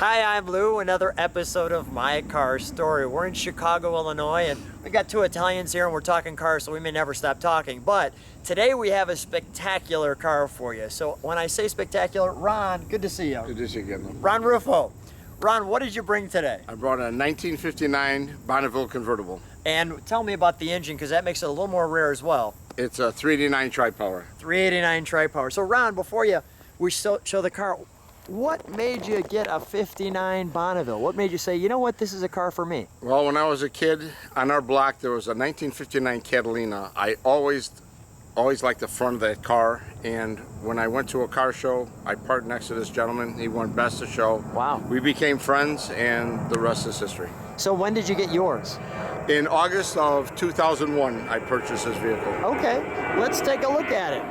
Hi, I'm Lou, another episode of My Car Story. We're in Chicago, Illinois, and we got two Italians here and we're talking cars, so we may never stop talking. But today we have a spectacular car for you. So when I say spectacular, Ron, good to see you. Good to see you again, Lou. Ron Rufo. Ron, what did you bring today? I brought a 1959 Bonneville Convertible. And tell me about the engine, because that makes it a little more rare as well. It's a 389 tri-power. 389 tri-power. So Ron, before we show the car, what made you get a 59 Bonneville? What made you say, you know what, this is a car for me? Well, when I was a kid, on our block there was a 1959 Catalina. I always liked the front of that car, and when I went to a car show, I parked next to this gentleman. He won Best of Show. Wow. We became friends, and the rest is history. So when did you get yours? In August of 2001, I purchased this vehicle. Okay, let's take a look at it.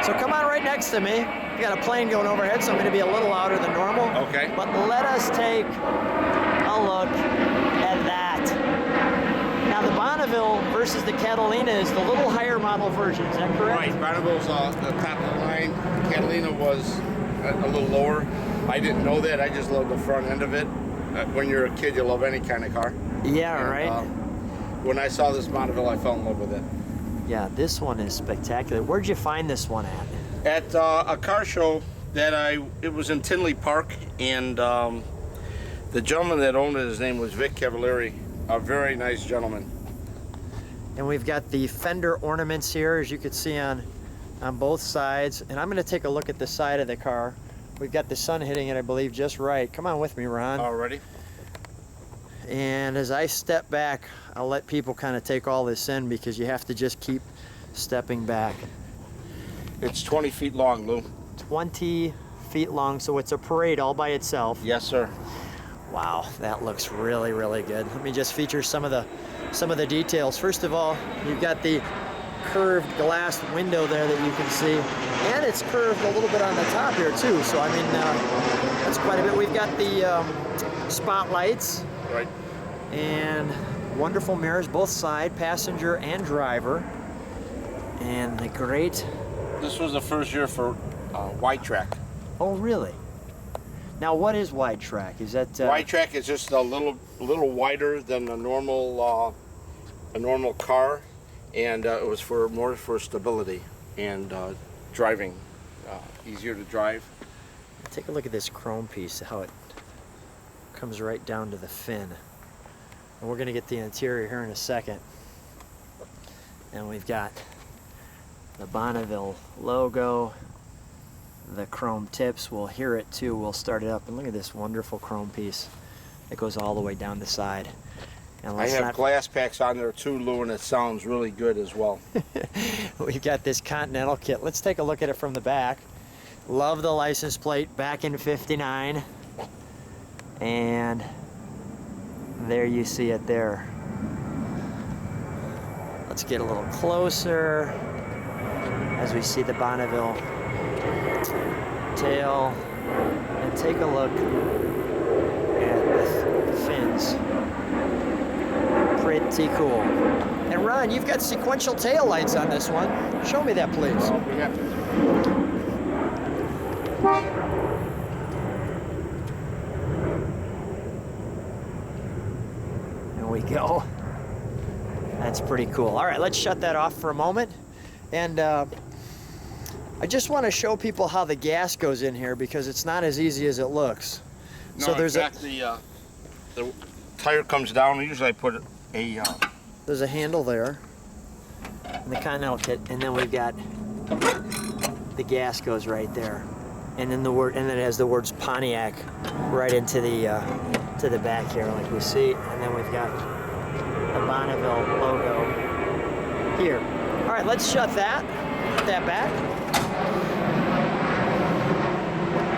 So come on right next to me. We got a plane going overhead, so I'm going to be a little louder than normal. Okay. But let us take a look at that. Now the Bonneville versus the Catalina is the little higher model version, is that correct? Right, Bonneville's the top of the line. Catalina was a little lower. I didn't know that, I just loved the front end of it. When you're a kid, you love any kind of car. Yeah, And, right. When I saw this Bonneville, I fell in love with it. Yeah, this one is spectacular. Where'd you find this one at? At a car show that it was in Tinley Park, and the gentleman that owned it, his name was Vic Cavalieri, a very nice gentleman. And we've got the fender ornaments here, as you can see on both sides. And I'm going to take a look at the side of the car. We've got the sun hitting it, I believe, just right. Come on with me, Ron. Already. And as I step back, I'll let people kind of take all this in, because you have to just keep stepping back. It's 20 feet long, Lou. 20 feet long, so it's a parade all by itself. Yes, sir. Wow, that looks really, really good. Let me just feature some of the details. First of all, you've got the curved glass window there that you can see, and it's curved a little bit on the top here too. So I mean, that's quite a bit. We've got the spotlights. Right. And wonderful mirrors, both side, passenger and driver. And the great... This was the first year for wide track. Oh, really? Now, what is wide track? Is that... Wide track is just a little wider than a normal car, and it was more for stability and driving, easier to drive. Take a look at this chrome piece, how it comes right down to the fin. And we're going to get the interior here in a second. And we've got the Bonneville logo, the chrome tips. We'll hear it too. We'll start it up. And look at this wonderful chrome piece that goes all the way down the side. And I have glass packs on there too, Lou, and it sounds really good as well. We've got this Continental kit. Let's take a look at it from the back. Love the license plate, back in '59. And there you see it there. Let's get a little closer as we see the Bonneville tail, and take a look at the fins. Pretty cool. And Ron, you've got sequential tail lights on this one. Show me that, please. Well, we have to. There we go. That's pretty cool. All right, let's shut that off for a moment. And I just want to show people how the gas goes in here, because it's not as easy as it looks. No, so there's in fact, the tire comes down. Usually I put there's a handle there in the Continental kit, and then we've got the gas goes right there, and then and then it has the words Pontiac right into the back here, like we see, and then we've got the Bonneville logo here. All right, let's shut that. Put that back.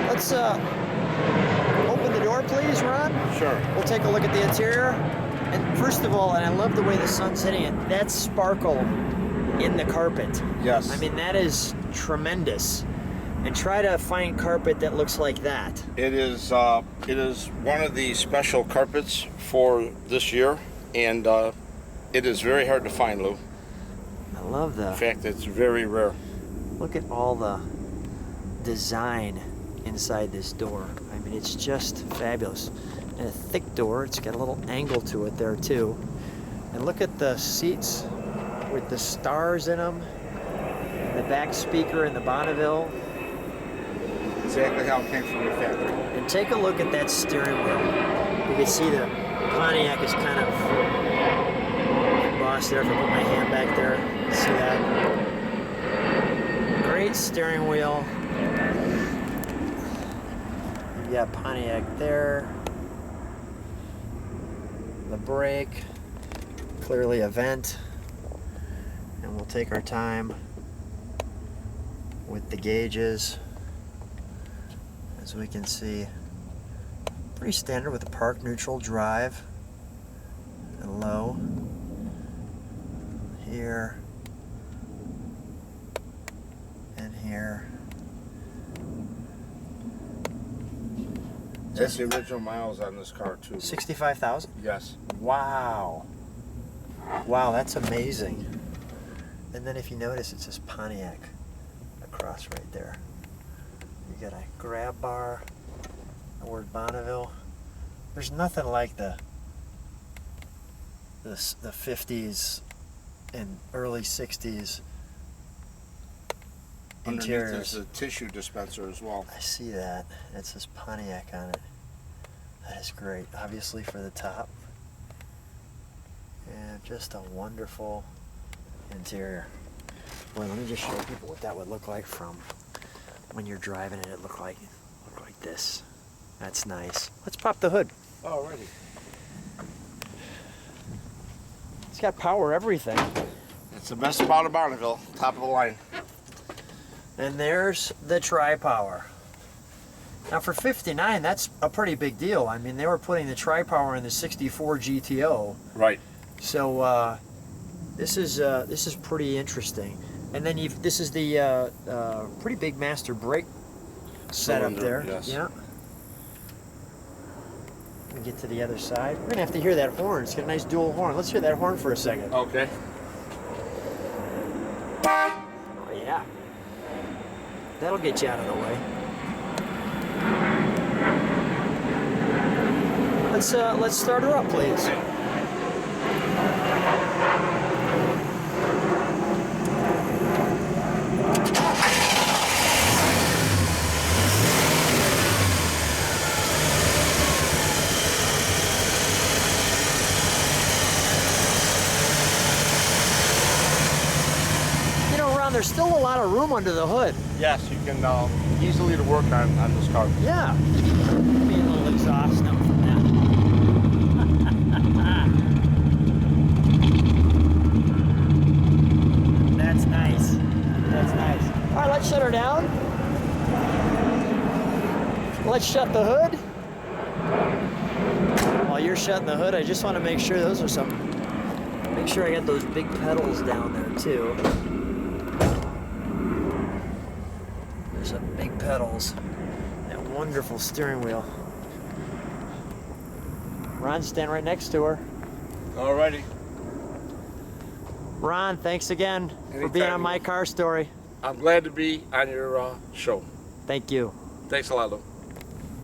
Let's open the door, please, Ron. Sure. We'll take a look at the interior. And first of all, and I love the way the sun's hitting it, that sparkle in the carpet. Yes. I mean, that is tremendous. And try to find carpet that looks like that. It is one of the special carpets for this year, and it is very hard to find, Lou. I love that. In fact, it's very rare. Look at all the design inside this door. I mean, it's just fabulous. And a thick door. It's got a little angle to it there too. And look at the seats with the stars in them. The back speaker in the Bonneville. Exactly how it came from the factory. And take a look at that steering wheel. You can see the Pontiac is kind of embossed there. If I put my hand back there, see that? Great steering wheel. You got Pontiac there. The brake, clearly a vent. And we'll take our time with the gauges. As we can see, pretty standard with a park neutral drive and low here and here. That's the original miles on this car too. 65,000? Yes. Wow. Wow, that's amazing. And then if you notice, it says Pontiac across right there. You got a grab bar, the word Bonneville. There's nothing like the 50s and early 60s Underneath interiors. there's a tissue dispenser as well. I see that. It says Pontiac on it. That is great. Obviously for the top. And just a wonderful interior. Boy, let me just show people what that would look like from when you're driving it. It look like this. That's nice. Let's pop the hood. Alrighty. It's got power everything. It's the best about a Bonneville, top of the line. And there's the tri-power. Now for 59, that's a pretty big deal. I mean, they were putting the tri-power in the 64 GTO. Right. So this is pretty interesting. And then this is the pretty big master brake setup there. Yes. Yeah. Let me get to the other side. We're gonna have to hear that horn. It's got a nice dual horn. Let's hear that horn for a second. Okay. Oh yeah. That'll get you out of the way. Let's start her up, please. You know, Ron, there's still a lot of room under the hood. Yes, you can easily to work on this car. Yeah. Be a little exhaust now from that. That's nice. That's nice. All right, let's shut her down. Let's shut the hood. While you're shutting the hood, I just want to make sure those are some. Make sure I got those big pedals down there too. There's some big pedals. That wonderful steering wheel. Ron's standing right next to her. Alrighty. Ron, thanks again for being on My Car Story. I'm glad to be on your show. Thank you. Thanks a lot, Lou.